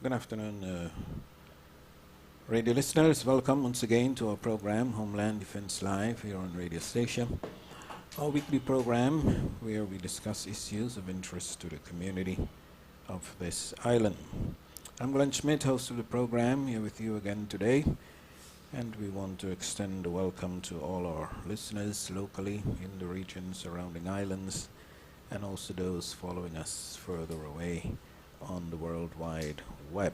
Good afternoon, radio listeners. Welcome once again to our program, Homeland Defense Live, here on Radio Station. Our weekly program where we discuss issues of interest to the community of this island. I'm Glenn Schmidt, host of the program, here with you again today. And we want to extend a welcome to all our listeners locally in the region surrounding islands, and also those following us further away on the World Wide Web.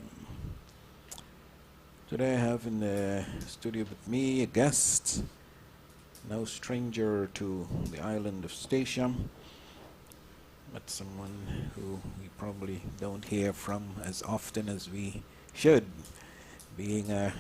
Today I have in the studio with me a guest, no stranger to the island of Statia, but someone who we probably don't hear from as often as we should, being a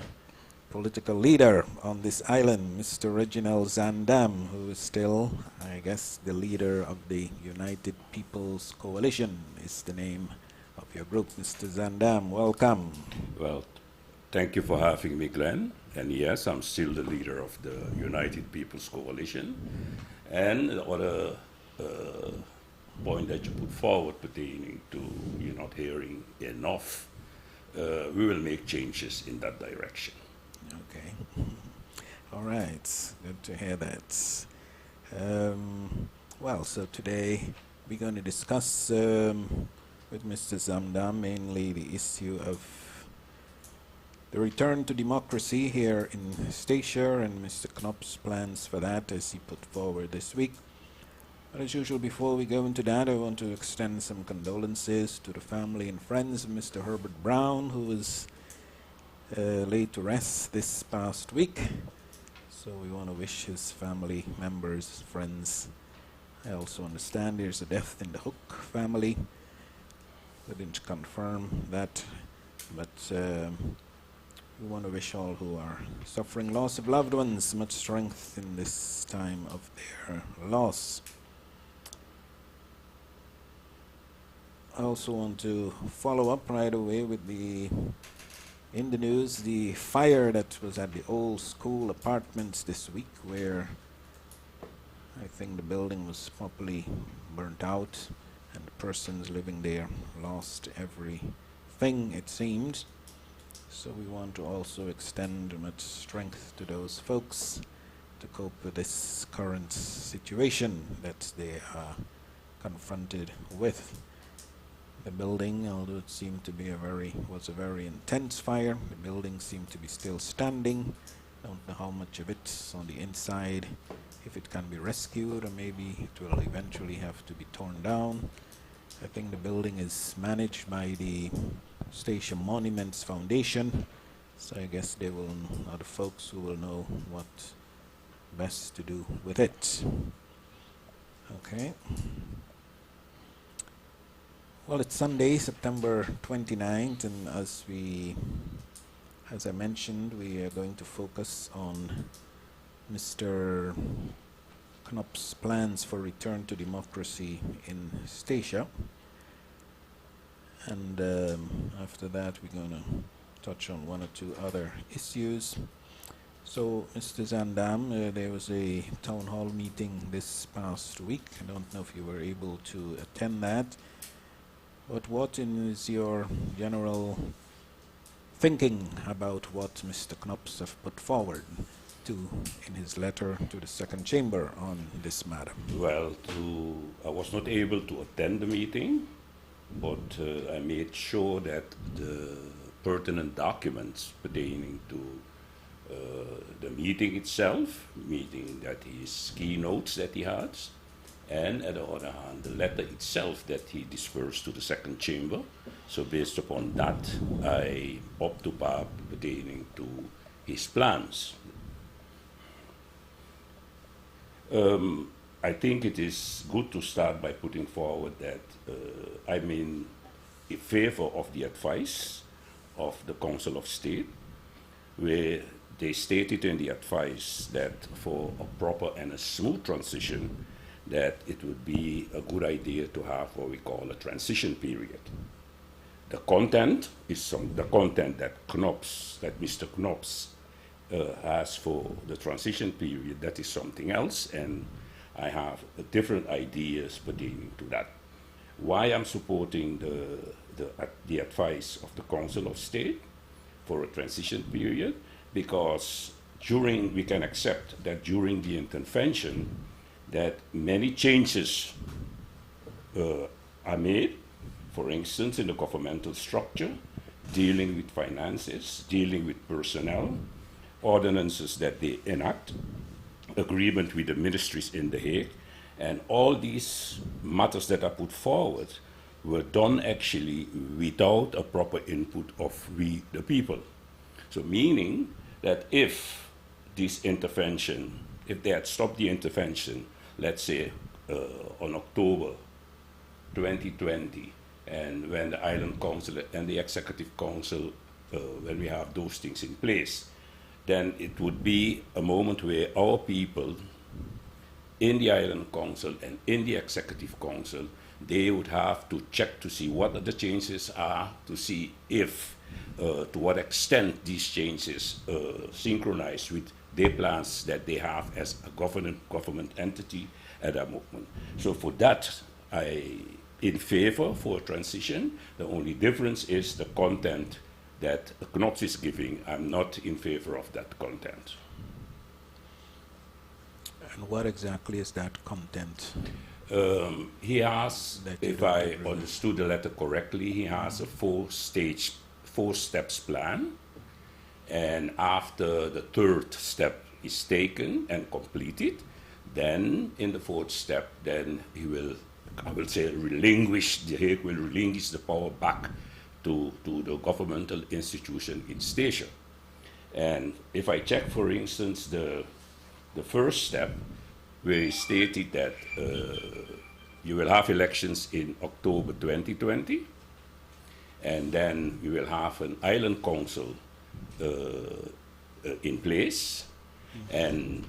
political leader on this island, Mr. Reginald Zandam, who is still, I guess, the leader of the United People's Coalition is the name of your group. Mr. Zandam, welcome. Well, thank you for having me, Glenn. And yes, I'm still the leader of the United People's Coalition. And the other point that you put forward pertaining to you're not hearing enough, we will make changes in that direction. Okay. All right. Good to hear that. Well, so today we're going to discuss with Mr. Zamdam mainly the issue of the return to democracy here in Statia and Mr. Knopf's plans for that as he put forward this week. But as usual, before we go into that, I want to extend some condolences to the family and friends of Mr. Herbert Brown, who was laid to rest this past week. So we want to wish his family members, friends. I also understand there's a death in the Hook family. We didn't confirm that, but we want to wish all who are suffering loss of loved ones much strength in this time of their loss. I also want to follow up right away with in the news, the fire that was at the old school apartments this week, where I think the building was properly burnt out and the persons living there lost everything, it seems. So we want to also extend much strength to those folks to cope with this current situation that they are confronted with. The building, although it seemed to be was a very intense fire, the building seemed to be still standing. Don't know how much of it's on the inside, if it can be rescued, or maybe it will eventually have to be torn down. I think the building is managed by the Statia Monuments Foundation, so I guess they are the folks who will know what best to do with it. Okay. Well, it's Sunday, September 29th, and as I mentioned, we are going to focus on Mr. Knopf's plans for return to democracy in Statia. And after that, we're going to touch on one or two other issues. So, Mr. Zandam, there was a town hall meeting this past week. I don't know if you were able to attend that. But what is your general thinking about what Mr. Knopf has put forward in his letter to the second chamber on this matter? Well, I was not able to attend the meeting, but I made sure that the pertinent documents pertaining to the meeting itself, meeting that his keynotes that he had, and at the other hand, the letter itself that he dispersed to the second chamber. So based upon that, I upped to par pertaining to his plans. I think it is good to start by putting forward that I'm in favor of the advice of the Council of State, where they stated in the advice that for a proper and a smooth transition, that it would be a good idea to have what we call a transition period. The content is the content that Mr. Knopf has for the transition period. That is something else, and I have different ideas pertaining to that. Why I'm supporting the advice of the Council of State for a transition period, because we can accept that during the intervention that many changes are made, for instance, in the governmental structure, dealing with finances, dealing with personnel, ordinances that they enact, agreement with the ministries in The Hague, and all these matters that are put forward were done actually without a proper input of we, the people. So meaning that if this intervention, if they had stopped the intervention, let's say on October 2020, and when the Island Council and the Executive Council, when we have those things in place, then it would be a moment where our people in the Island Council and in the Executive Council, they would have to check to see what the changes are, to see if, to what extent these changes synchronize with their plans that they have as a government entity at that moment. So for that, I in favor for a transition. The only difference is the content that Knots is giving. I'm not in favor of that content. And what exactly is that content? He has, if I understood the letter correctly, he has a four-steps plan. And after the third step is taken and completed, then in the fourth step, then he will, I will say, The Hague will relinquish the power back to the governmental institution in station. And if I check, for instance, the first step, where he stated that you will have elections in October 2020, and then you will have an island council in place, and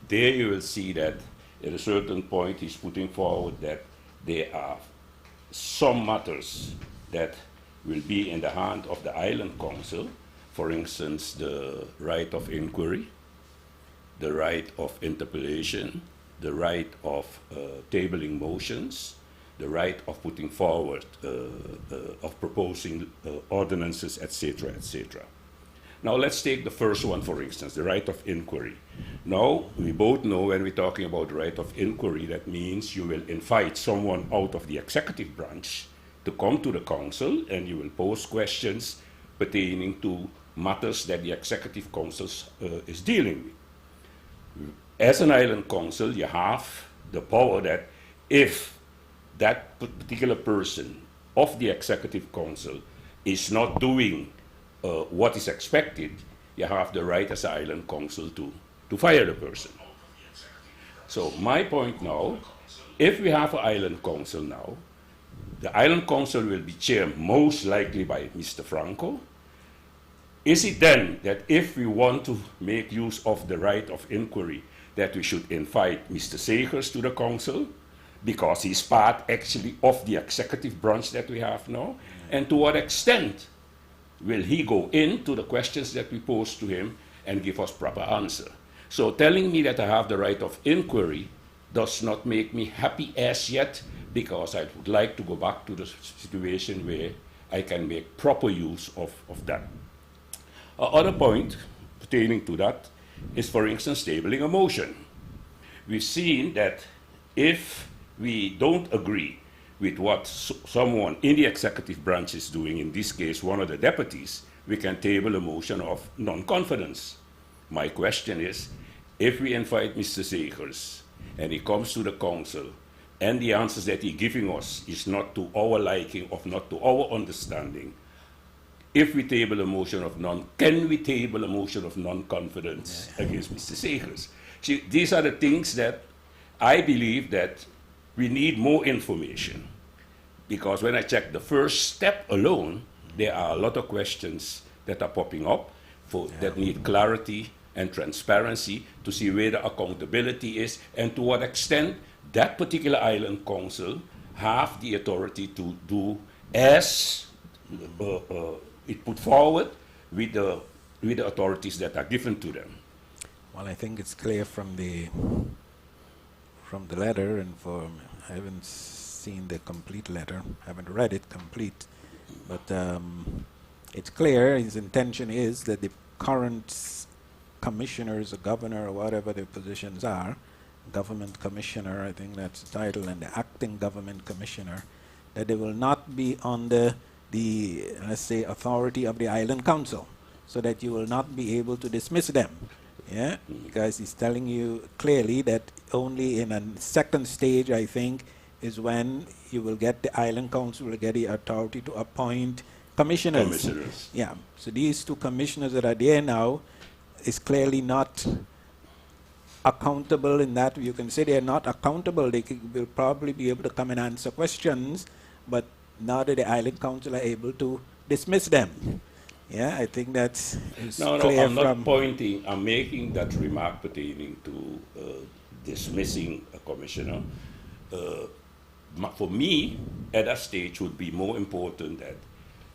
there you will see that at a certain point he's putting forward that there are some matters that will be in the hand of the island council, for instance, the right of inquiry, the right of interpellation, the right of tabling motions, the right of putting forward, of proposing ordinances, etc., etc. Now let's take the first one, for instance, the right of inquiry. Now, we both know when we're talking about the right of inquiry, that means you will invite someone out of the executive branch to come to the council, and you will pose questions pertaining to matters that the executive council is dealing with. As an island council, you have the power that if that particular person of the executive council is not doing what is expected, you have the right as an island council to fire the person. So my point now, if we have an island council now, the island council will be chaired most likely by Mr. Franco. Is it then that if we want to make use of the right of inquiry, that we should invite Mr. Segers to the council, because he's part actually of the executive branch that we have now? And to what extent will he go into the questions that we pose to him and give us proper answer? So telling me that I have the right of inquiry does not make me happy as yet, because I would like to go back to the situation where I can make proper use of that. Another point pertaining to that is, for instance, tabling a motion. We've seen that if we don't agree with what someone in the executive branch is doing, in this case one of the deputies, we can table a motion of non-confidence. My question is, if we invite Mr. Segers and he comes to the council and the answers that he's giving us is not to our liking or not to our understanding, if we table a motion of can we table a motion of non-confidence against Mr. Segers? See, these are the things that I believe that we need more information. Because when I check the first step alone, there are a lot of questions that are popping up that need clarity and transparency to see where the accountability is and to what extent that particular island council have the authority to do as it put forward with the authorities that are given to them. Well, I think it's clear from the letter, and I haven't seen the complete letter, haven't read it complete, But it's clear his intention is that the current commissioners, or governor, or whatever their positions are, government commissioner, I think that's the title, and the acting government commissioner, that they will not be under the, let's say, authority of the island council, so that you will not be able to dismiss them. Yeah, because he's telling you clearly that only in a second stage, I think, is when you will get the island council will get the authority to appoint commissioners. Commissioners. Yeah, so these two commissioners that are there now is clearly not accountable in that you can say they are not accountable. They will probably be able to come and answer questions, but now that the island council are able to dismiss them. Yeah, I think that's No, clear I'm not from pointing, I'm making that remark pertaining to dismissing a commissioner. For me, at that stage, would be more important that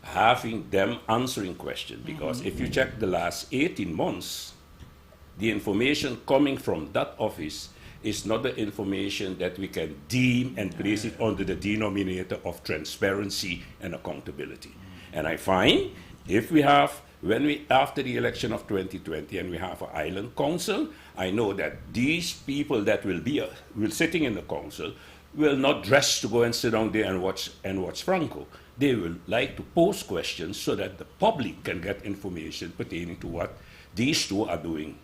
having them answering questions, because if you check the last 18 months, the information coming from that office is not the information that we can deem and place it under the denominator of transparency and accountability. And I find if we have, after the election of 2020 and we have an island council, I know that these people that will sitting in the council will not dress to go and sit down there and watch Franco. They will like to pose questions so that the public can get information pertaining to what these two are doing.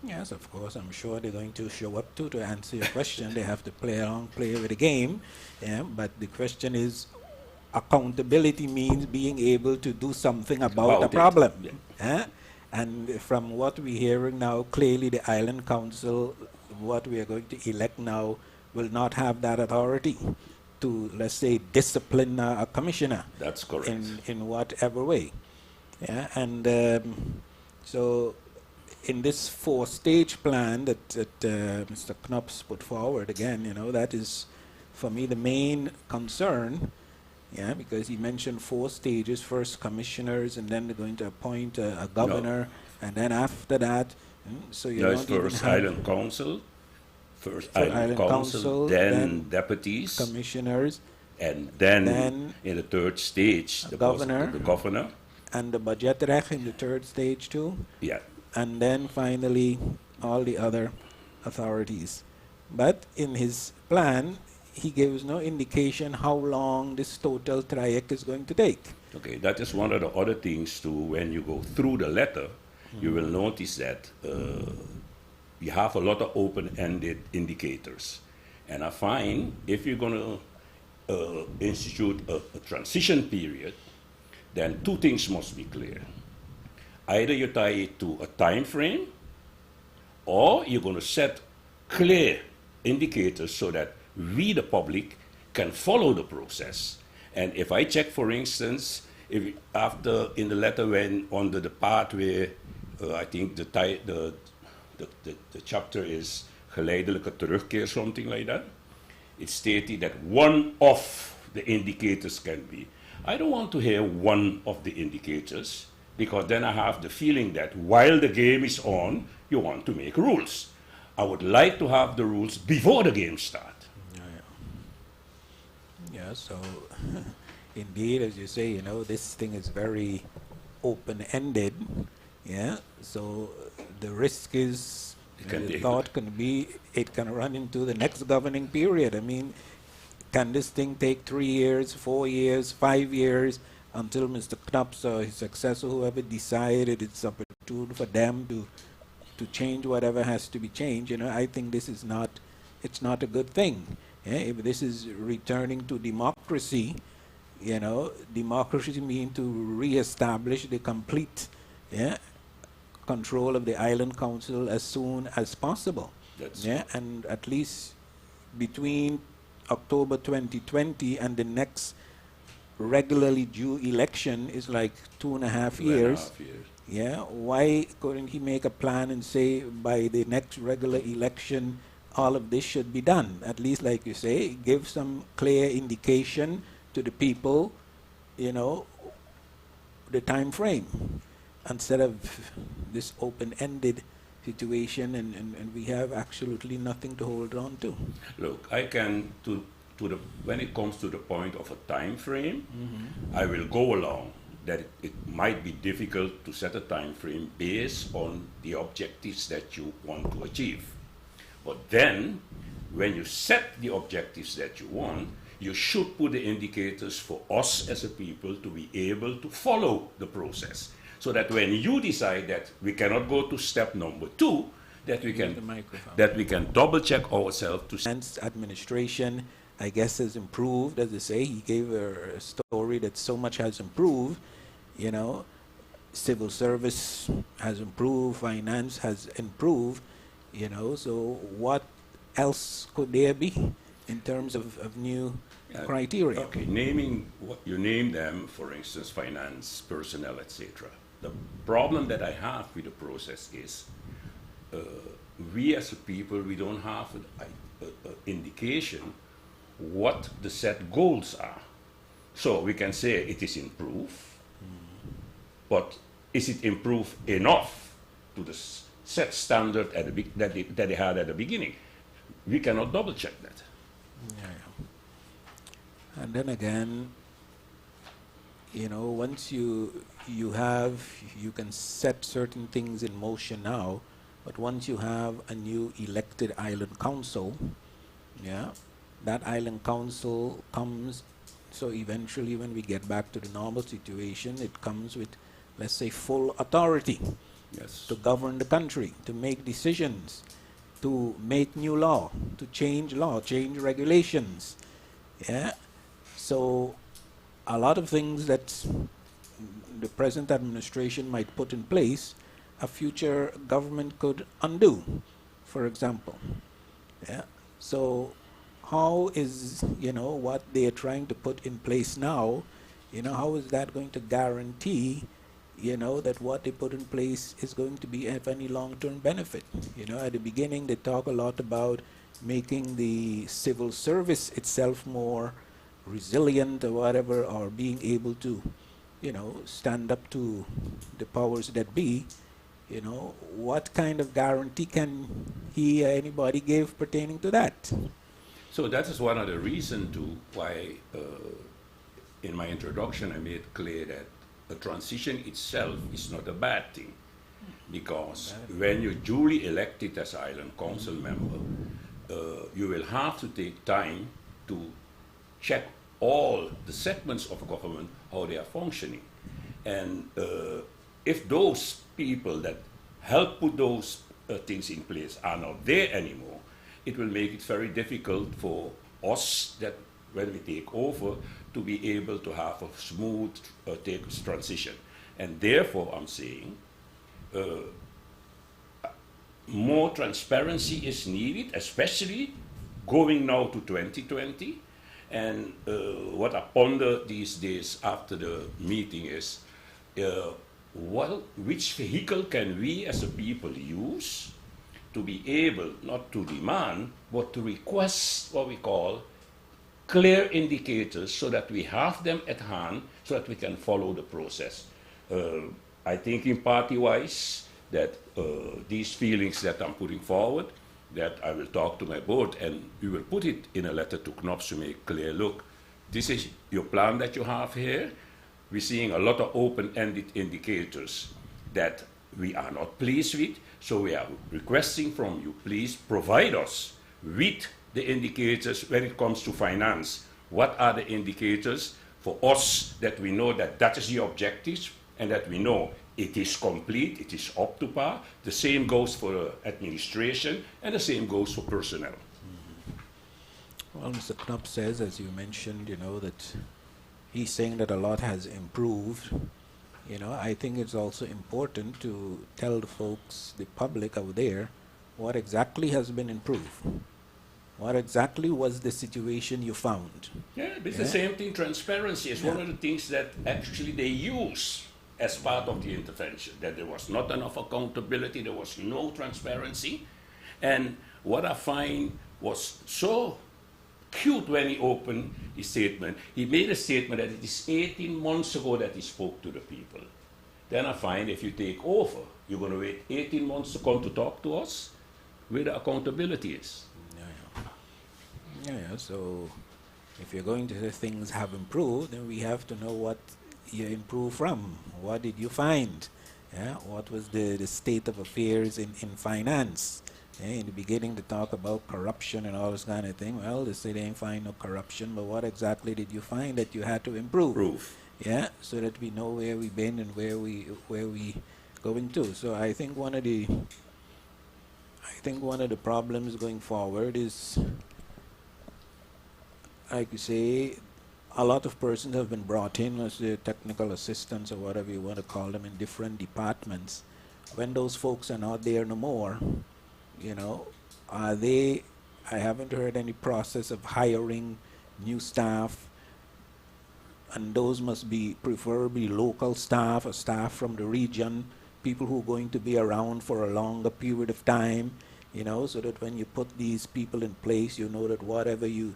Yes, of course. I'm sure they're going to show up to answer your question. They have to play along, play with the game. Yeah, but the question is, accountability means being able to do something about the problem. Yeah. Yeah? And from what we're hearing now, clearly the island council, what we are going to elect now, will not have that authority to, let's say, discipline a commissioner. That's correct. In whatever way. Yeah, and so in this four-stage plan that Mr. Knops put forward, again, that is, for me, the main concern. Yeah, because he mentioned 4 stages: first commissioners, and then they're going to appoint a governor, and then after that, so you don't even first have island council, island council, then deputies, commissioners, and then in the third stage, the governor, and the budgetrech in the third stage too. Yeah, and then finally all the other authorities. But in his plan, he gives no indication how long this total triac is going to take. Okay, that is one of the other things too. When you go through the letter, you will notice that you have a lot of open-ended indicators. And I find if you're going to institute a transition period, then 2 things must be clear. Either you tie it to a time frame, or you're going to set clear indicators so that we, the public, can follow the process. And if I check, for instance, if after in the letter when under the part where I think the chapter is geleidelijke terugkeer, something like that, it stated that one of the indicators can be. I don't want to hear one of the indicators, because then I have the feeling that while the game is on, you want to make rules. I would like to have the rules before the game starts. Yeah, so indeed, as you say, this thing is very open-ended. Yeah, so the risk is, the thought can be, it can run into the next governing period. I mean, can this thing take 3 years, 4 years, 5 years, until Mr. Knops or his successor, whoever decided it's opportune for them to change whatever has to be changed? I think this is not, it's not a good thing. Yeah, if this is returning to democracy, democracy means to re-establish the complete control of the island council as soon as possible. And at least between October 2020 and the next regularly due election is like 2.5 years. Yeah, why couldn't he make a plan and say by the next regular election all of this should be done? At least, like you say, give some clear indication to the people, the time frame, instead of this open-ended situation, and we have absolutely nothing to hold on to. Look, I can, to when it comes to the point of a time frame, I will go along that it might be difficult to set a time frame based on the objectives that you want to achieve. But then, when you set the objectives that you want, you should put the indicators for us as a people to be able to follow the process. So that when you decide that we cannot go to step number 2, that we can double check ourselves to Administration, I guess, has improved. As they say, he gave a story that so much has improved. You know, civil service has improved, finance has improved. You know, so what else could there be in terms of new criteria? Okay, naming what you name them, for instance, finance, personnel, etc. The problem that I have with the process is we as a people, we don't have an indication what the set goals are. So we can say it is improved, but is it improved enough to the set standard at the that they had at the beginning? We cannot double check that. Yeah. And then again, you know, once you can set certain things in motion now, but once you have a new elected island council, yeah, that island council comes, so eventually when we get back to the normal situation, it comes with, let's say, full authority. Yes. To govern the country, to make decisions, to make new law, to change law, change regulations. Yeah. So a lot of things that the present administration might put in place, a future government could undo, for example. Yeah. So how is, you know, what they are trying to put in place now, you know, how is that going to guarantee, you know, that what they put in place is going to be of any long-term benefit? You know, at the beginning they talk a lot about making the civil service itself more resilient or whatever, or being able to, you know, stand up to the powers that be. You know, what kind of guarantee can he or anybody give pertaining to that? So that is one of the reasons to why in my introduction I made clear that the transition itself is not a bad thing, because when you're duly elected as island council member, you will have to take time to check all the segments of government, how they are functioning. And if those people that help put those things in place are not there anymore, it will make it very difficult for us that when we take over to be able to have a smooth transition. And therefore I'm saying more transparency is needed, especially going now to 2020. And what I ponder these days after the meeting is, which vehicle can we as a people use to be able not to demand, but to request what we call clear indicators, so that we have them at hand, so that we can follow the process. I think in party-wise that these feelings that I'm putting forward, that I will talk to my board and we will put it in a letter to KNOPS to make clear, look, this is your plan that you have here. We're seeing a lot of open-ended indicators that we are not pleased with, so we are requesting from you, please provide us with the indicators when it comes to finance. What are the indicators for us that we know that that is the objectives, and that we know it is complete, it is up to par. The same goes for administration, and the same goes for personnel. Well, Mr. Knopp says, as you mentioned, you know, that he's saying that a lot has improved. You know, I think it's also important to tell the folks, the public out there, what exactly has been improved. What exactly was the situation you found? Yeah, it's the same thing. Transparency is one of the things that actually they use as part of the intervention, that there was not enough accountability, there was no transparency. And what I find was so cute when he opened his statement, he made a statement that it is 18 months ago that he spoke to the people. Then I find if you take over, you're going to wait 18 months to come to talk to us, where the accountability is. Yeah, so If you're going to say things have improved, then we have to know what you improved from. What did you find? Yeah, what was the state of affairs in finance? In the beginning, they talk about corruption and all this kind of thing. Well, they say they ain't find no corruption, but what exactly did you find that you had to improve? Proof. Yeah, so that we know where we've been and where we going to. So I think one of the problems going forward is, like you say, a lot of persons have been brought in as the technical assistants or whatever you want to call them in different departments. When those folks are not there no more, you know, are they, I haven't heard any process of hiring new staff, and those must be preferably local staff or staff from the region, people who are going to be around for a longer period of time, you know, so that when you put these people in place, you know that whatever you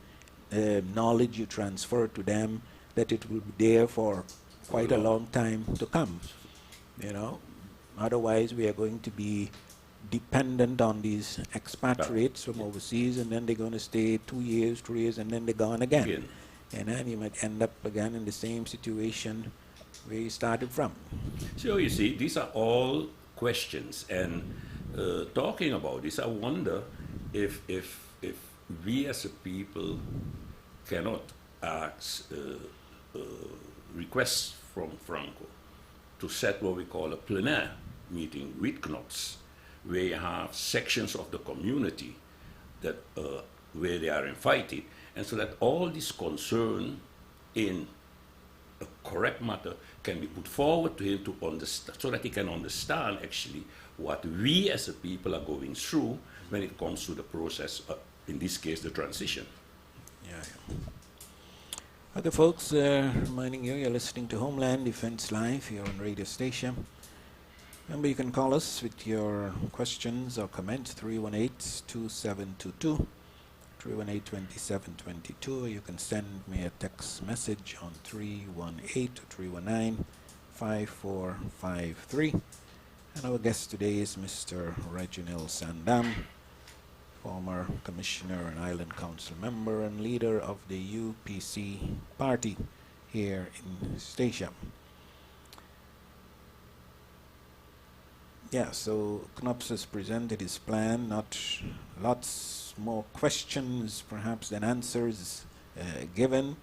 knowledge you transfer to them, that it will be there for quite a long time to come, you know. Otherwise, we are going to be dependent on these expatriates from overseas, and then they're going to stay 2 years, 3 years, and then they're gone again. And then you might end up again in the same situation where you started from. So you see, these are all questions, and talking about this, I wonder if we as a people cannot ask requests from Franco to set what we call a plenaire meeting with Knots, where you have sections of the community that where they are invited, and so that all this concern in a correct matter can be put forward to him to understand, so that he can understand actually what we as a people are going through when it comes to the process, in this case, the transition. Yeah. Other folks, reminding you, you're listening to Homeland Defense Live here on Radio Station. Remember, you can call us with your questions or comments, 318-2722, 318-2722, or you can send me a text message on 318-319-5453. And our guest today is Mr. Reginald Sandam, former commissioner and Island Council member and leader of the UPC party here in Statia. Yeah, so Knops has presented his plan, not lots more questions perhaps than answers given.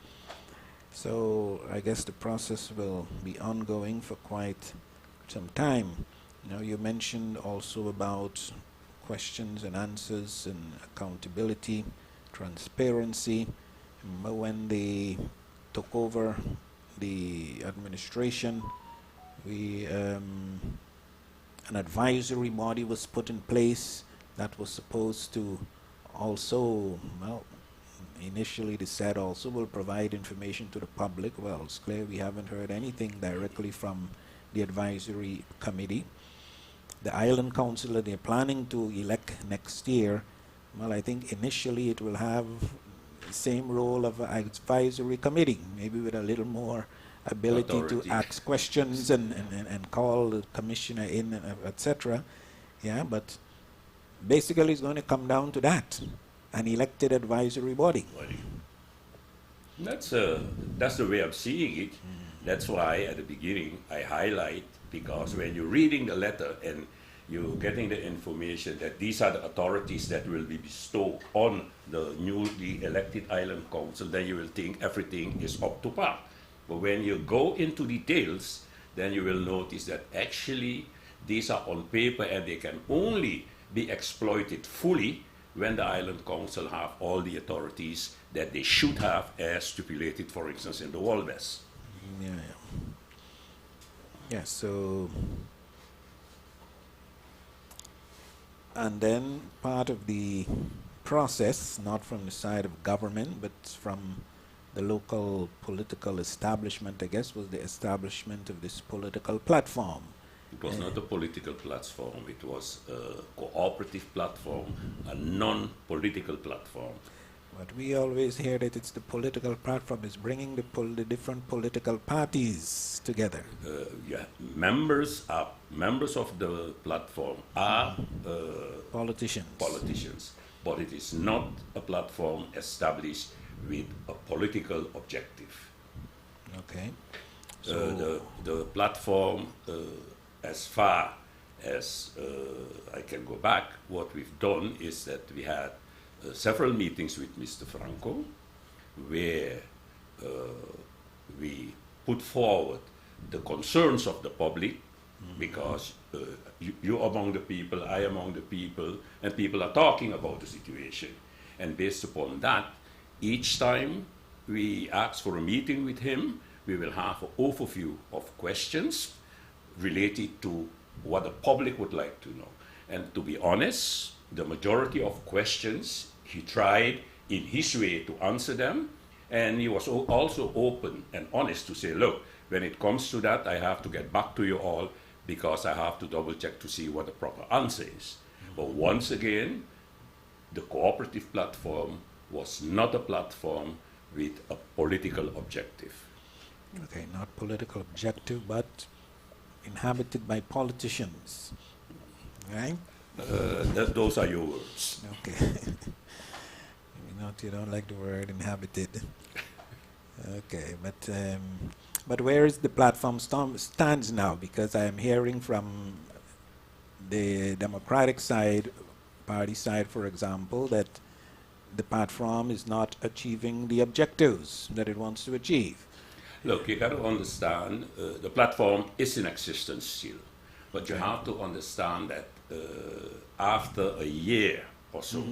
So I guess the process will be ongoing for quite some time. You know, you mentioned also about questions and answers and accountability, transparency. Remember when they took over the administration, an advisory body was put in place that was supposed to also, well, initially they said also will provide information to the public. Well, it's clear we haven't heard anything directly from the advisory committee. The Island Council that they're planning to elect next year, well, I think initially it will have the same role of an advisory committee, maybe with a little more ability to ask questions and call the commissioner in, etc. Yeah, but basically it's going to come down to that, an elected advisory body. That's the way I'm seeing it. That's why at the beginning I highlight, because when you're reading the letter and you're getting the information that these are the authorities that will be bestowed on the newly elected Island Council, then you will think everything is up to par. But when you go into details, then you will notice that actually these are on paper and they can only be exploited fully when the Island Council have all the authorities that they should have, as stipulated, for instance, in the Walbes. Yeah, so, and then part of the process, not from the side of government, but from the local political establishment, I guess, was the establishment of this political platform. It was not a political platform, it was a cooperative platform, a non-political platform. But we always hear that it's the political platform is bringing the different political parties together. Yeah, members of the platform are politicians. But it is not a platform established with a political objective. Okay. The platform, as far as I can go back, what we've done is that we had several meetings with Mr. Franco, where we put forward the concerns of the public, because you among the people, I among the people, and people are talking about the situation. And based upon that, each time we ask for a meeting with him, we will have an overview of questions related to what the public would like to know. And to be honest, the majority of questions, he tried in his way to answer them, and he was also open and honest to say, look, when it comes to that, I have to get back to you all because I have to double check to see what the proper answer is. But once again, the cooperative platform was not a platform with a political objective. Okay, not political objective, but inhabited by politicians, right? Those are your words. Okay. You don't like the word inhabited. Okay, but where is the platform stands now? Because I am hearing from the Democratic side, party side, for example, that the platform is not achieving the objectives that it wants to achieve. Look, you got to understand, the platform is in existence still, but you have to understand that after a year or so,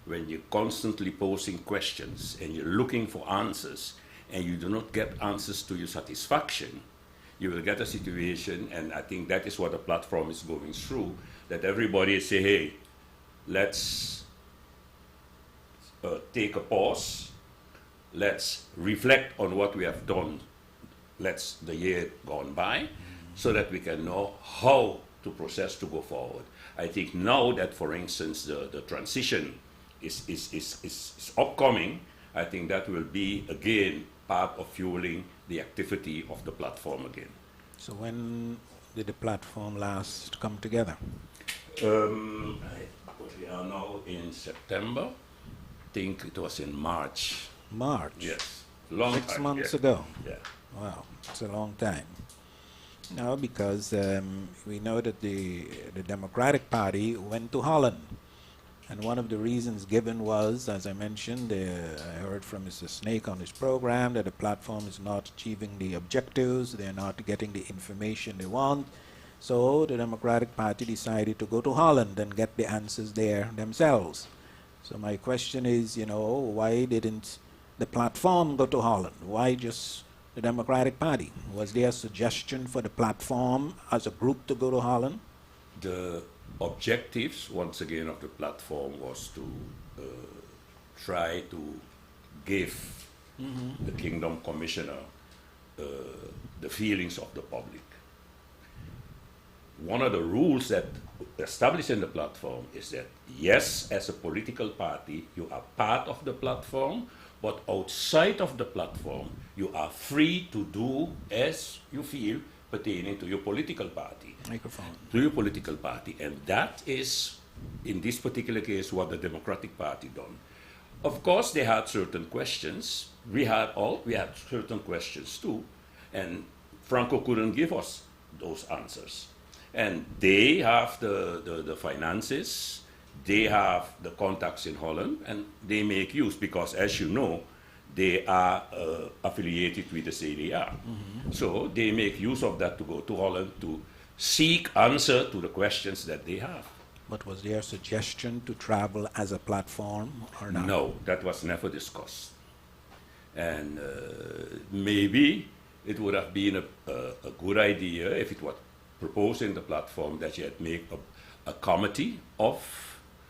when you're constantly posing questions and you're looking for answers, and you do not get answers to your satisfaction, you will get a situation, and I think that is what the platform is going through, that everybody say, hey, let's take a pause, let's reflect on what we have done, the year gone by, so that we can know how to process to go forward. I think now that, for instance, the transition is upcoming, I think that will be, again, part of fueling the activity of the platform again. So when did the platform last come together? We are now in September. I think it was in March. March? Yes. Long 6 time, months yeah. ago? Yeah. Wow, it's a long time. No, because we know that the Democratic Party went to Holland. And one of the reasons given was, as I mentioned, I heard from Mr. Snake on his program that the platform is not achieving the objectives, they're not getting the information they want. So the Democratic Party decided to go to Holland and get the answers there themselves. So my question is, why didn't the platform go to Holland? Why just the Democratic Party? Was there a suggestion for the platform as a group to go to Holland? The objectives, once again, of the platform was to try to give the Kingdom Commissioner the feelings of the public. One of the rules that established in the platform is that, yes, as a political party, you are part of the platform, but outside of the platform, you are free to do as you feel pertaining to your political party. Microphone. To your political party. And that is, in this particular case, what the Democratic Party done. Of course, they had certain questions. We had certain questions too. And Franco couldn't give us those answers. And they have the finances, they have the contacts in Holland, and they make use, because as you know, they are affiliated with the CDA. So they make use of that to go to Holland to seek answer to the questions that they have. But was there a suggestion to travel as a platform or not? No, that was never discussed. And maybe it would have been a good idea if it was proposed in the platform that you had make a committee of,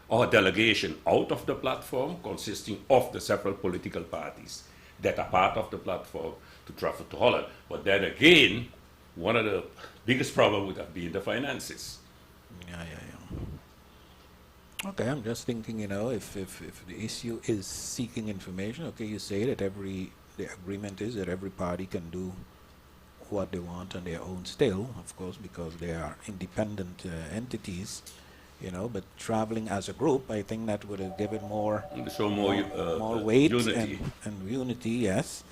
or a delegation out of the platform consisting of the several political parties that are part of the platform to travel to Holland. But then again, one of the biggest problems would have been the finances. Yeah. Okay, I'm just thinking, if the issue is seeking information, okay, you say that the agreement is that every party can do what they want on their own still, of course, because they are independent entities, you know, but traveling as a group, I think that would have given more And so more, more weight unity. and unity, yes,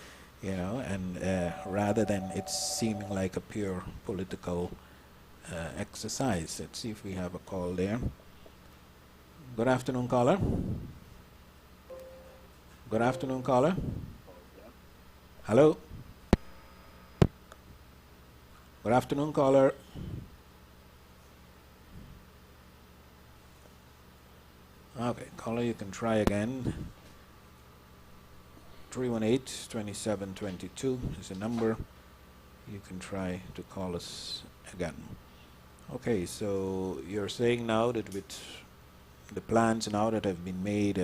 you know, and rather than it seeming like a pure political exercise. Let's see if we have a call there. Good afternoon, caller. Good afternoon, caller. Hello. Good afternoon, caller. Okay, caller, you can try again. 318-2722 is the number. You can try to call us again. Okay, so you're saying now that with the plans now that have been made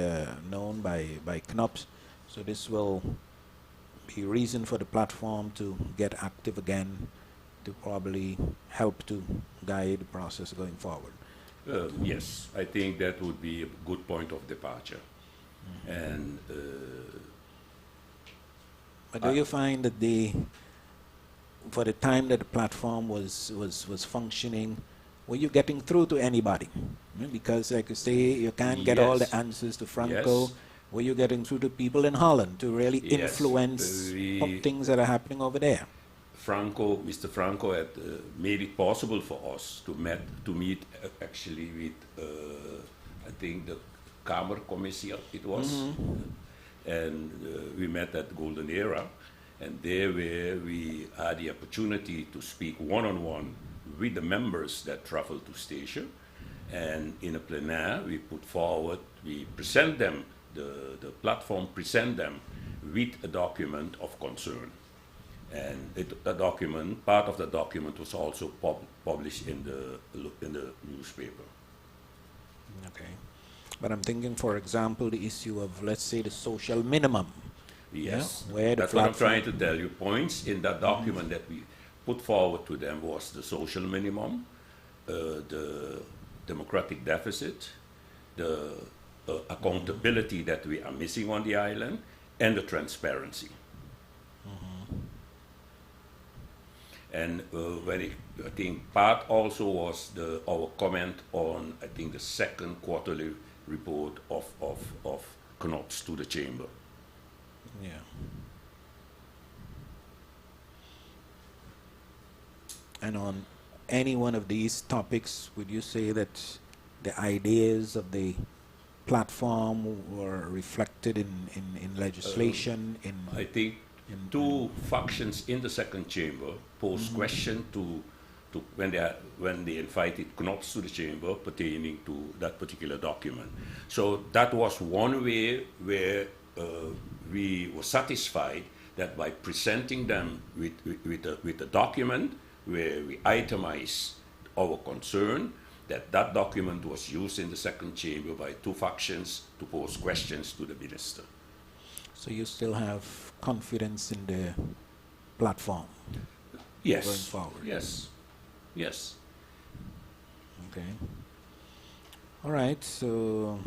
known by CNOPS, so this will be reason for the platform to get active again, to probably help to guide the process going forward. Yes, I think that would be a good point of departure. And but do you find that for the time that the platform was functioning, were you getting through to anybody? Because like you say, you can't get all the yes, answers to Franco. yes, Were you getting through to people in Holland to really yes, influence things that are happening over there? Mr. Franco had made it possible for us to meet actually with, I think the Kamercommissie it was, and we met at Golden Era, and there where we had the opportunity to speak one-on-one with the members that traveled to station, and in a plenaire we present them, the platform present them with a document of concern. And part of the document was also published in the newspaper. Okay. But I'm thinking, for example, the issue of, let's say, the social minimum. Yes, yeah, where that's what I'm trying to tell you. Points in that document that we put forward to them was the social minimum, the democratic deficit, the accountability that we are missing on the island, and the transparency. And I think part also was our comment on, I think, the second quarterly report of CNOPS to the chamber. Yeah. And on any one of these topics, would you say that the ideas of the platform were reflected in legislation? I think two factions in the second chamber posed question to when they invited CNOPS to the chamber pertaining to that particular document. So that was one way where we were satisfied that by presenting them with a document where we itemize our concern, that document was used in the second chamber by two factions to pose questions to the minister. So you still have confidence in the platform? Yes. Going forward? Yes. Yes. Okay. All right, so...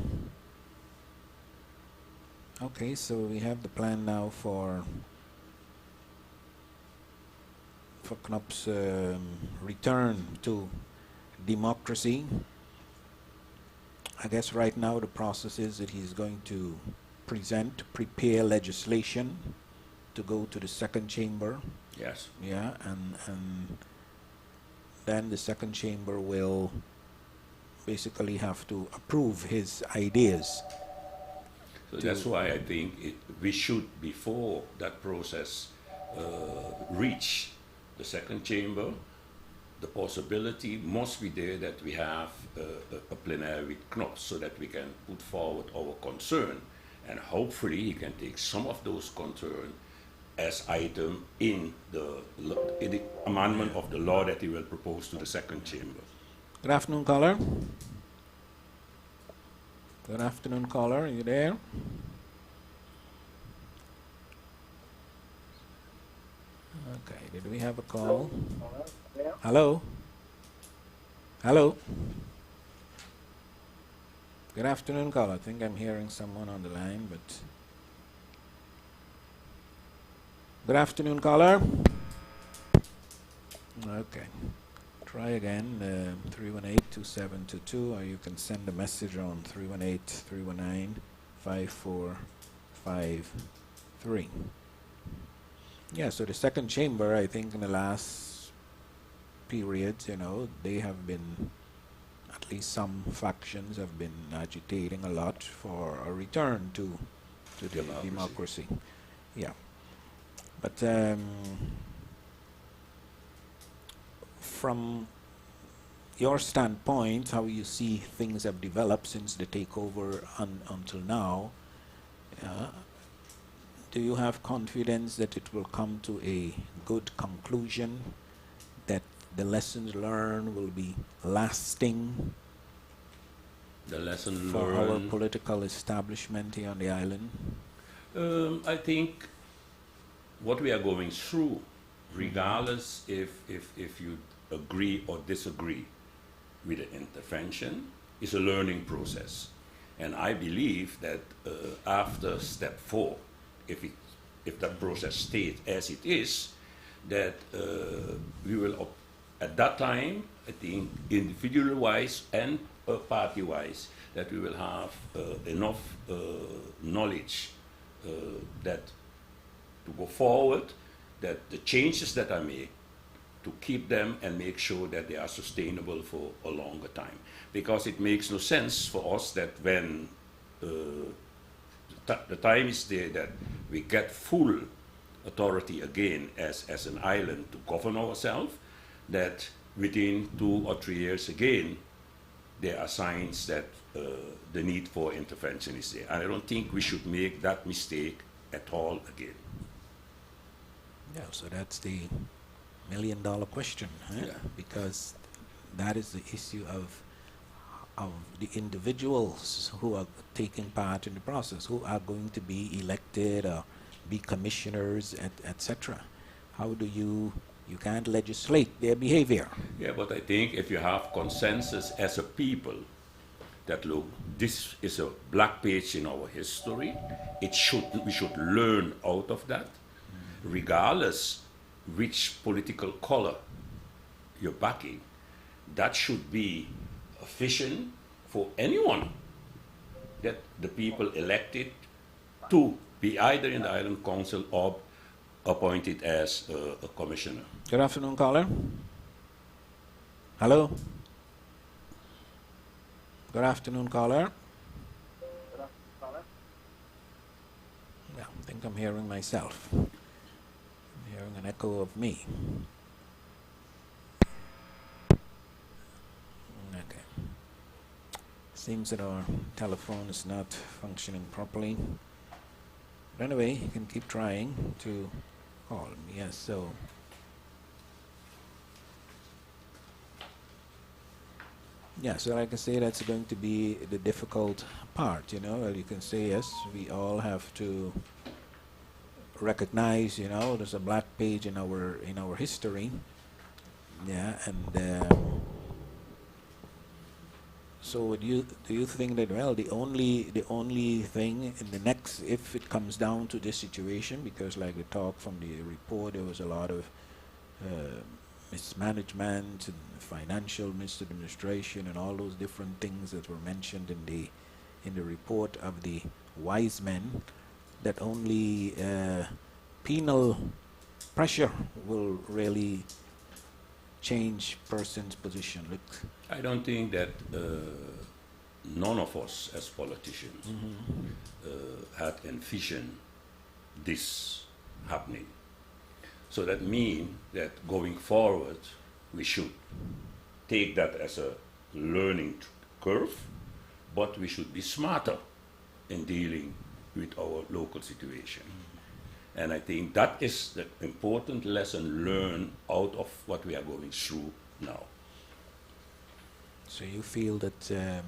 Okay, so we have the plan now for CNOP's return to democracy. I guess right now the process is that he's going to prepare legislation to go to the second chamber. Yes. Yeah, and then the second chamber will basically have to approve his ideas. So that's why I think we should, before that process reach the second chamber, the possibility must be there that we have a plenary with CNOPS so that we can put forward our concern, and hopefully he can take some of those concerns as item in the amendment of the law that he will propose to the second chamber. Good afternoon, caller. Good afternoon, caller. Are you there? Okay, did we have a call? Hello? Hello? Good afternoon, caller. I think I'm hearing someone on the line, but... Good afternoon, caller. Okay. Try again, 318-2722, or you can send a message on 318-319-5453. Yeah, so the second chamber, I think in the last period, you know, they have been, at least some factions have been agitating a lot for a return to the democracy. Yeah. But from your standpoint, how you see things have developed since the takeover until now, do you have confidence that it will come to a good conclusion, that the lessons learned will be lasting The lesson for learned. our political establishment here on the island? I think what we are going through, regardless if you agree or disagree with the intervention, is a learning process. And I believe that after step 4, if that process stays as it is, that we will, at that time, I think, individual-wise and party-wise, that we will have enough knowledge that to go forward, that the changes that are made, to keep them and make sure that they are sustainable for a longer time. Because it makes no sense for us that when the time is there that we get full authority again as an island to govern ourselves, that within 2 or 3 years again, there are signs that the need for intervention is there. And I don't think we should make that mistake at all again. Yeah, so that's the million-dollar question, huh? Yeah. Because that is the issue of the individuals who are taking part in the process, who are going to be elected or be commissioners, etc. How do you can't legislate their behavior? Yeah, but I think if you have consensus as a people that, look, this is a black page in our history, we should learn out of that, regardless which political color you're backing. That should be a vision for anyone that the people elected to be either in the Island Council or appointed as a commissioner. Good afternoon, caller. Hello. Good afternoon, caller. Yeah, I think I'm hearing myself. I'm hearing an echo of me. Okay. Seems that our telephone is not functioning properly. But anyway, you can keep trying to call me. Yes, so yeah, so like I say, that's going to be the difficult part, you know. Well, you can say, yes, we all have to recognize, you know, there's a black page in our history. Yeah, and so do you think that, well, the only thing in the next, if it comes down to this situation, because like the talk from the report, there was a lot of mismanagement and financial misadministration and all those different things that were mentioned in the report of the wise men, that only penal pressure will really change person's position. Look, I don't think that none of us as politicians had envisioned this happening. So that means that going forward, we should take that as a learning curve, but we should be smarter in dealing with our local situation. And I think that is the important lesson learned out of what we are going through now. so you feel that the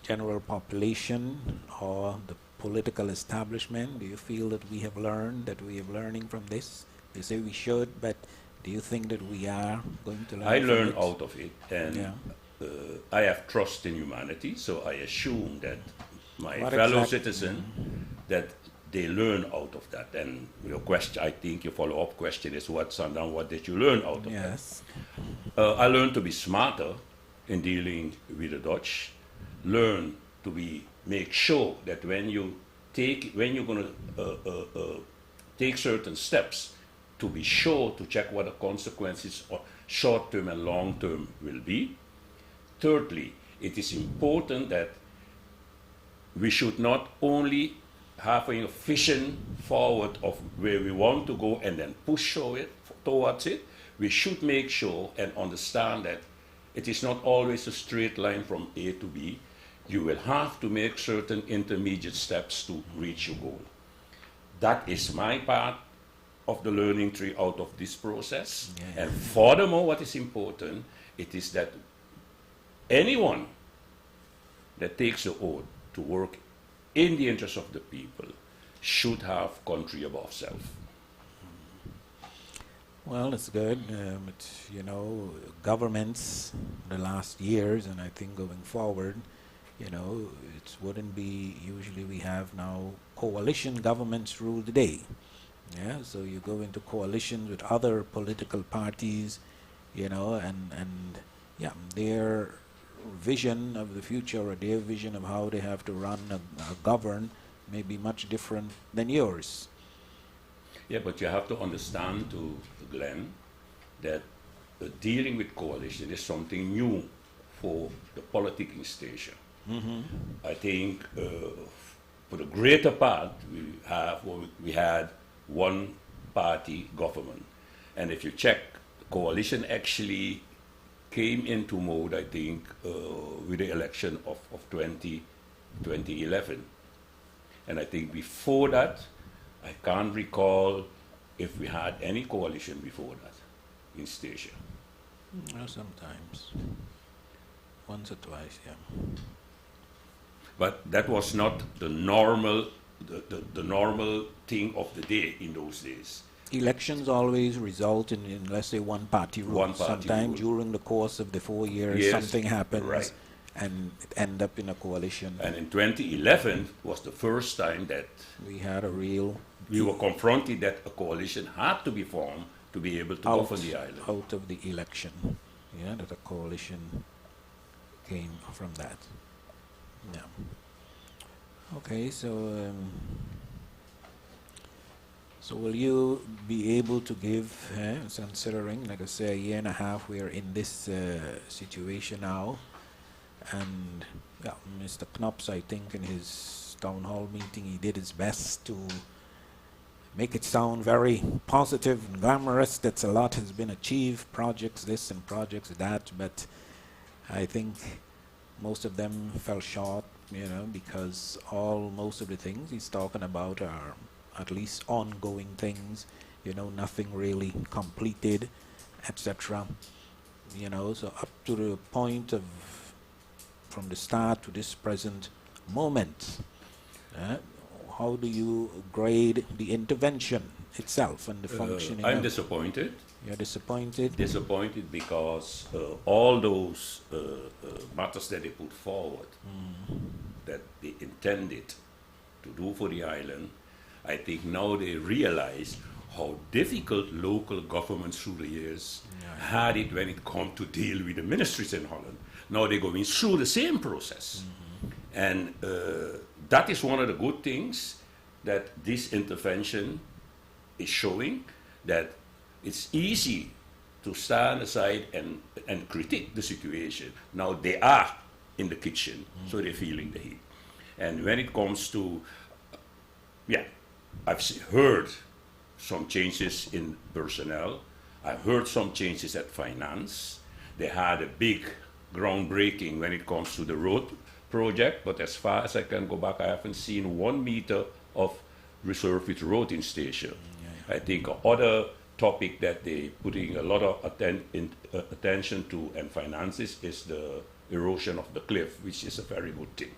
general population or the political establishment, do you feel that we have learned, that we are learning from this? You say we should, but do you think that we are going to learn I from learned it? out of it, and Yeah. I have trust in humanity, so I assume that my What fellow exact- citizen, that they learn out of that. And your question, I think your follow-up question is, what, Sandan, what did you learn out of Yes. that? I learned to be smarter in dealing with the Dutch. Learn to make sure that when you're going to take certain steps, to be sure to check what the consequences, short-term and long-term, will be. Thirdly, it is important that we should not only have a vision forward of where we want to go and then push towards it. We should make sure and understand that it is not always a straight line from A to B. You will have to make certain intermediate steps to reach your goal. That is my part of the learning tree out of this process. Yeah. And furthermore, what is important, it is that anyone that takes the oath to work in the interest of the people should have country above self. Well, it's good. Governments the last years, and I think going forward, it wouldn't be, usually we have now coalition governments rule the day. Yeah, so you go into coalitions with other political parties, and their vision of the future, or their vision of how they have to run or govern, may be much different than yours. Yeah, but you have to understand, to Glenn, that dealing with coalition is something new for the politicking station. Mm-hmm. I think for the greater part, we had one party government. And if you check, the coalition actually came into mode, I think, with the election of 2011. And I think before that, I can't recall if we had any coalition before that in Statia. Well, sometimes. Once or twice, yeah. But that was not the normal, the normal thing of the day in those days. Elections always result in let's say, one party rule. One party Sometimes rule. during the course of the 4 years, Yes, something happens, right. and it end up in a coalition. And in 2011 was the first time that We had a real we were confronted that a coalition had to be formed to be able to govern the island. out of the election. Yeah, that a coalition came from that. Yeah. Okay, so will you be able to give, considering, like I say, a year and a half we are in this situation now, and Mr. Knops, I think in his town hall meeting, he did his best to make it sound very positive and glamorous, that a lot has been achieved, projects this and projects that, but I think most of them fell short, because most of the things he's talking about are at least ongoing things, nothing really completed, etc. So up to the point of, from the start to this present moment, how do you grade the intervention itself and the functioning? I'm disappointed. You're disappointed? Disappointed because all those matters that they put forward, that they intended to do for the island, I think now they realize how difficult local governments through the years had it when it come to deal with the ministries in Holland. Now they're going through the same process. And that is one of the good things that this intervention is showing, that it's easy to stand aside and critique the situation. Now they are in the kitchen, so they're feeling the heat. And when it comes to, I've heard some changes in personnel. I've heard some changes at finance. They had a big groundbreaking when it comes to the road project, but as far as I can go back, I haven't seen 1 meter of resurfaced road in Statia. I think other topic that they putting a lot of attention to and finances is the erosion of the cliff, which is a very good thing.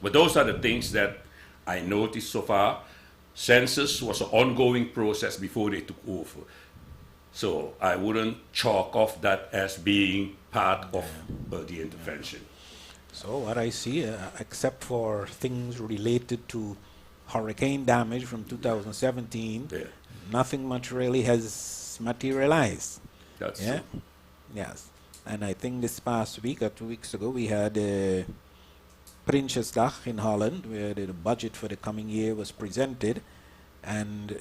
But those are the things that I noticed so far. Census was an ongoing process before they took over. So I wouldn't chalk off that as being part of the intervention. So what I see, except for things related to hurricane damage from 2017, Yeah, nothing much really has materialized. that's Yeah, true. yes. And I think this past week or 2 weeks ago, we had Prinsjesdag in Holland, where the budget for the coming year was presented. And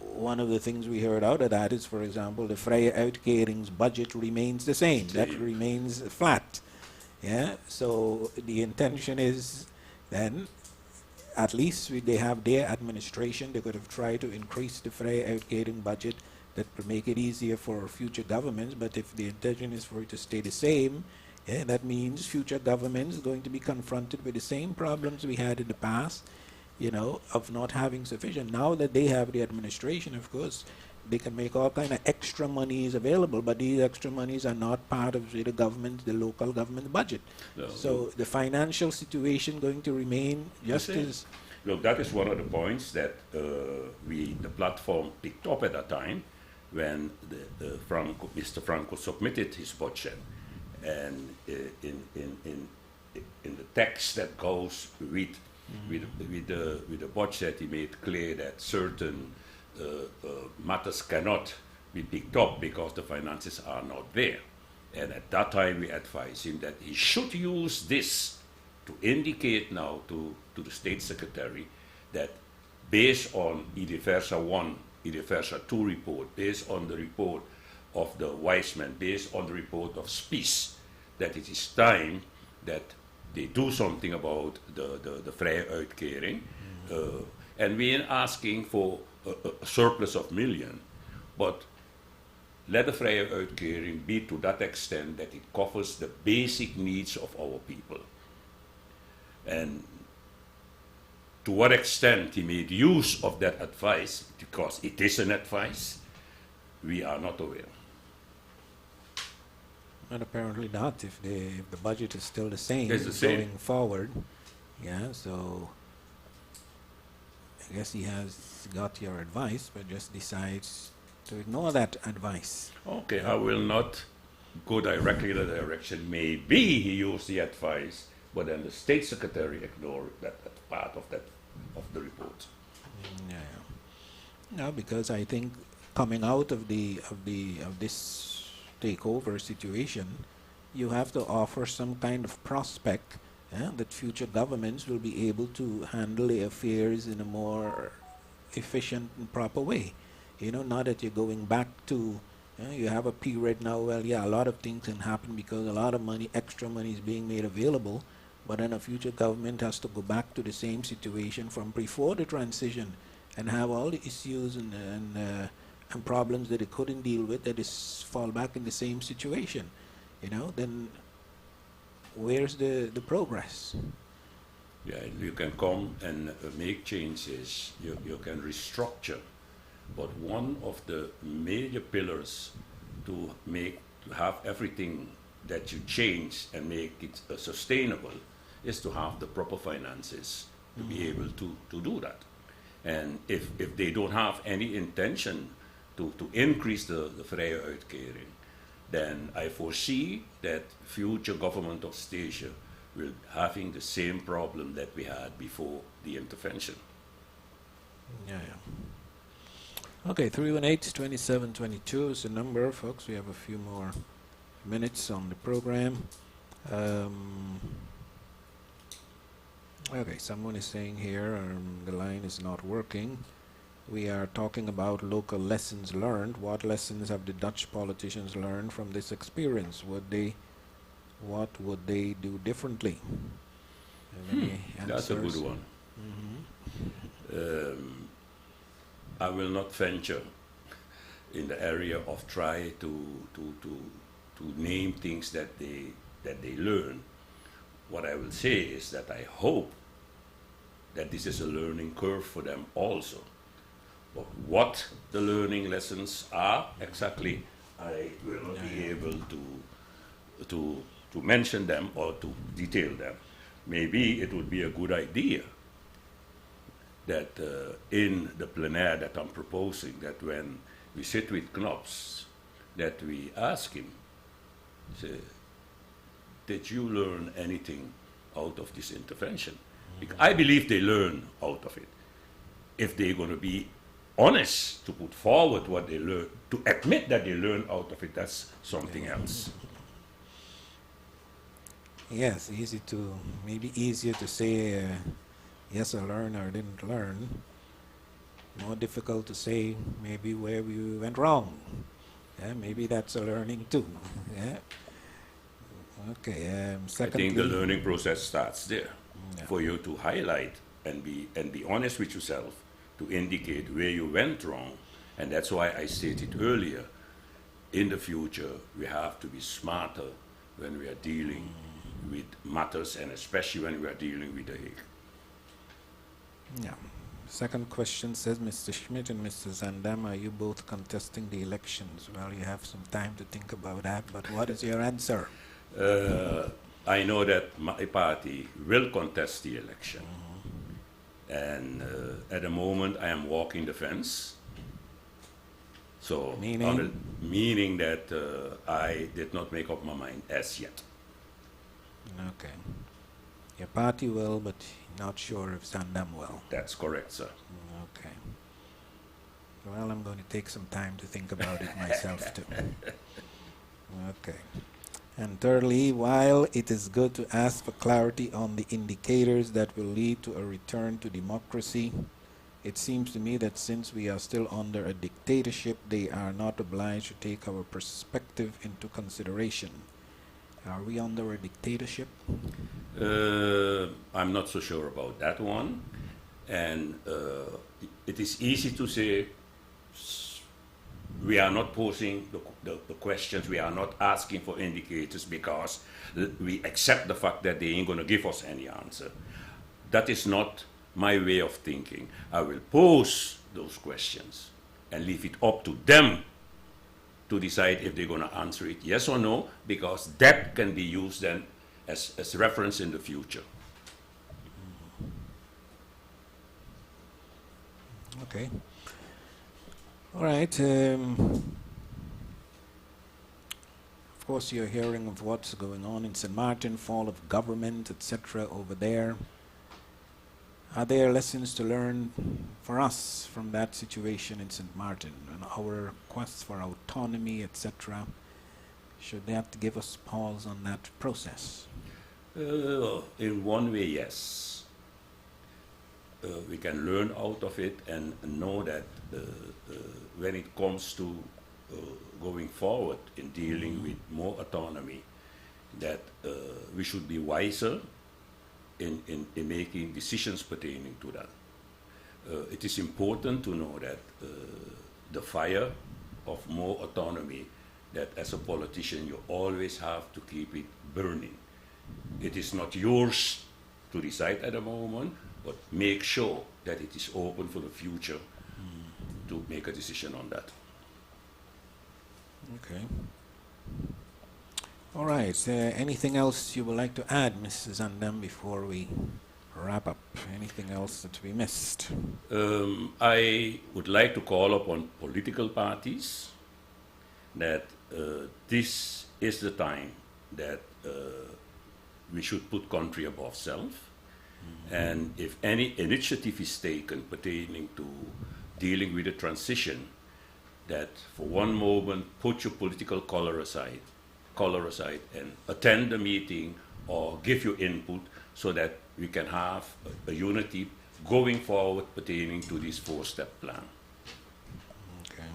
one of the things we heard out of that is, for example, the vrije uitkering's budget remains the same. That Same. remains flat. Yeah, so the intention is then, at least they have their administration, they could have tried to increase the vrije uitkering budget that would make it easier for future governments. But if the intention is for it to stay the same, yeah, that means future governments are going to be confronted with the same problems we had in the past, of not having sufficient. Now that they have the administration, of course, they can make all kind of extra monies available, but these extra monies are not part of the local government budget. No, So the financial situation going to remain just same. as. Look, that is one of the points that the platform picked up at that time when Mr. Franco submitted his budget. And in the text that goes with the budget, he made clear that certain matters cannot be picked up because the finances are not there. And at that time, we advised him that he should use this to indicate now to the State Secretary that based on IDIVERSA 1, IDIVERSA 2 report, based on the report of the wise men, based on the report of Spies, that it is time that they do something about the vrije uitkering. And we are asking for a surplus of million, but let the vrije uitkering be to that extent that it covers the basic needs of our people. And to what extent he made use of that advice, because it is an advice, we are not aware. And apparently not, if the budget is still the same It's the same. going forward. Yeah, so I guess he has got your advice, but just decides to ignore that advice. Okay, I will not go directly in the direction. Maybe he used the advice, but then the State Secretary ignored that part of the report. Yeah, yeah. No, because I think coming out of this takeover situation, you have to offer some kind of prospect that future governments will be able to handle the affairs in a more efficient and proper way. Not that you're going back to, you have a period now, well, yeah, a lot of things can happen because a lot of money, extra money is being made available, but then a future government has to go back to the same situation from before the transition and have all the issues and problems that it couldn't deal with, that is fall back in the same situation. Then where's the progress? Yeah, you can come and make changes, you can restructure, but one of the major pillars to have everything that you change and make it sustainable is to have the proper finances to be able to do that. And if they don't have any intention to increase the vrije uitkering, then I foresee that future government of Stasia will having the same problem that we had before the intervention. Yeah, yeah. Okay, 318-2722 is the number, folks. We have a few more minutes on the program. Okay, someone is saying here the line is not working. We are talking about local lessons learned. What lessons have the Dutch politicians learned from this experience? What would they do differently? That's a good one. I will not venture in the area of try to name things that they learn. What I will say is that I hope that this is a learning curve for them also. But what the learning lessons are exactly, I will not be able to mention them or to detail them. Maybe it would be a good idea that in the plenaire that I'm proposing, that when we sit with Knops, that we ask him, say, did you learn anything out of this intervention? I believe they learn out of it. If they're going to be honest to put forward what they learn, to admit that they learn out of it, that's something else. Yes, maybe easier to say, yes, I learned or didn't learn. More difficult to say maybe where we went wrong. Yeah, maybe that's a learning too. Yeah. Okay. I Secondly, think the learning process starts there, yeah. for you to highlight and be honest with yourself, to indicate where you went wrong. And that's why I stated earlier, in the future, we have to be smarter when we are dealing with matters, and especially when we are dealing with the Hague. Yeah. Second question says, Mr. Schmidt and Mr. Zandam, are you both contesting the elections? Well, you have some time to think about that, but what is your answer? I know that my party will contest the election. And at the moment, I am walking the fence. So, meaning that I did not make up my mind as yet. Okay. Your party will, but not sure if Zandam will. That's correct, sir. Okay. Well, I'm going to take some time to think about it myself too. Okay. And thirdly, while it is good to ask for clarity on the indicators that will lead to a return to democracy, it seems to me that since we are still under a dictatorship, they are not obliged to take our perspective into consideration. Are we under a dictatorship? I'm not so sure about that one. And it is easy to say we are not posing the questions, we are not asking for indicators because we accept the fact that they ain't going to give us any answer. That is not my way of thinking. I will pose those questions and leave it up to them to decide if they're going to answer it yes or no, because that can be used then as reference in the future. Okay. All right. Of course, you're hearing of what's going on in St. Martin, fall of government, etc. over there. Are there lessons to learn for us from that situation in St. Martin and our quest for autonomy, etc.? Should that give us pause on that process? In one way, yes. We can learn out of it and know that when it comes to going forward in dealing with more autonomy, that we should be wiser in making decisions pertaining to that. It is important to know that the fire of more autonomy, that as a politician you always have to keep it burning. It is not yours to decide at the moment, but make sure that it is open for the future to make a decision on that. Okay. All right. Anything else you would like to add, Mrs. Zandam, before we wrap up? Anything else that we missed? I would like to call upon political parties that this is the time that we should put country above self. And if any initiative is taken pertaining to dealing with the transition, that for one moment put your political color aside and attend the meeting or give your input so that we can have a unity going forward pertaining to this 4-step plan. Okay.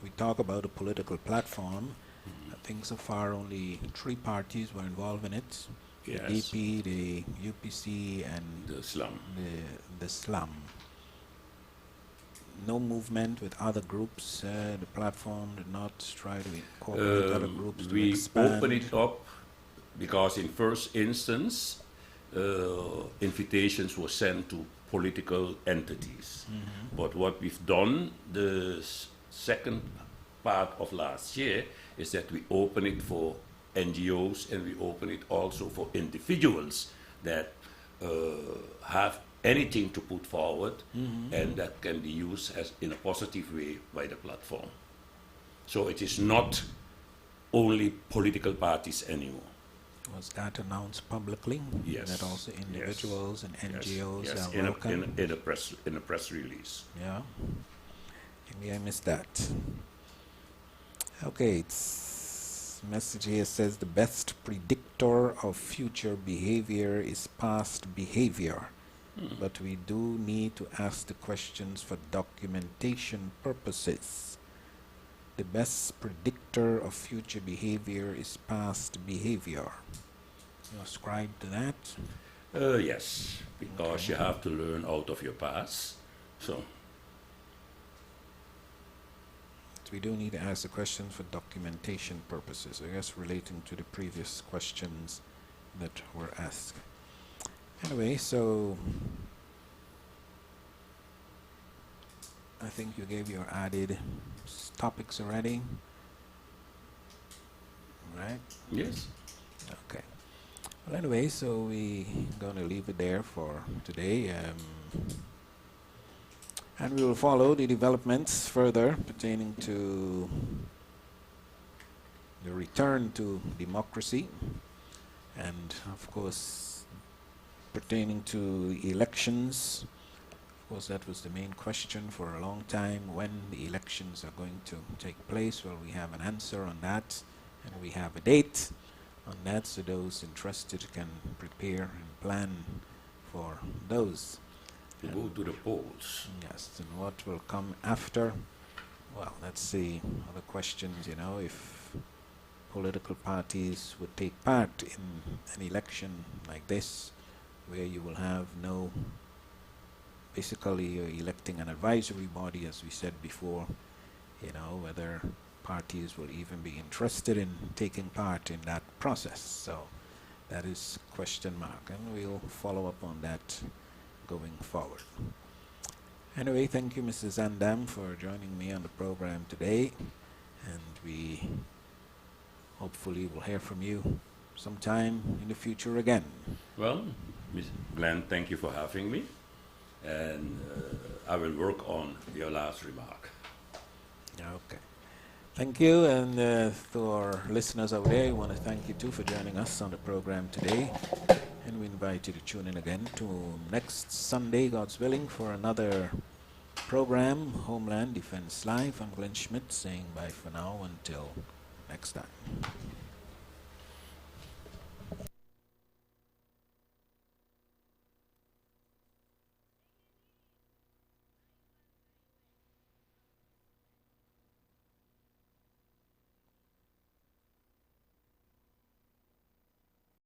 We talk about a political platform. I think so far only 3 parties were involved in it. Yes. The DP, the UPC, and the slum. The slum. No movement with other groups. The platform did not try to incorporate other groups to expand. We open it up because in first instance, invitations were sent to political entities. But what we've done the second part of last year is that we open it for NGOs and we open it also for individuals that have anything to put forward and that can be used as in a positive way by the platform. So it is not only political parties anymore. Was that announced publicly? Yes. That also individuals and NGOs Yes. are welcome? In a press release. Yeah. Maybe I missed that. Okay, its message here says the best predictor of future behavior is past behavior. But we do need to ask the questions for documentation purposes. The best predictor of future behavior is past behavior. You ascribe to that? Yes, because you have to learn out of your past. So We do need to ask the questions for documentation purposes, I guess relating to the previous questions that were asked. Anyway, so I think you gave your added topics already, right? yes. Okay. Well, anyway, so we're going to leave it there for today. And we will follow the developments further pertaining to the return to democracy and, of course, pertaining to elections. Of course, that was the main question for a long time, when the elections are going to take place. Well, we have an answer on that, and we have a date on that, so those interested can prepare and plan for those. To go to the polls. Yes, and what will come after? Well, let's see other questions, you know, if political parties would take part in an election like this, where you will have no, basically you're electing an advisory body, as we said before, you know, whether parties will even be interested in taking part in that process. So that is question mark, and we'll follow up on that going forward. Anyway, thank you, Mrs. Zandam, for joining me on the program today, and we hopefully will hear from you sometime in the future again. Well, Ms. Glenn, thank you for having me, and I will work on your last remark. Okay. Thank you, and to our listeners out there, I want to thank you too for joining us on the program today. And we invite you to tune in again to next Sunday, God's willing, for another program, Homeland Defense Live. I'm Glenn Schmidt saying bye for now until next time.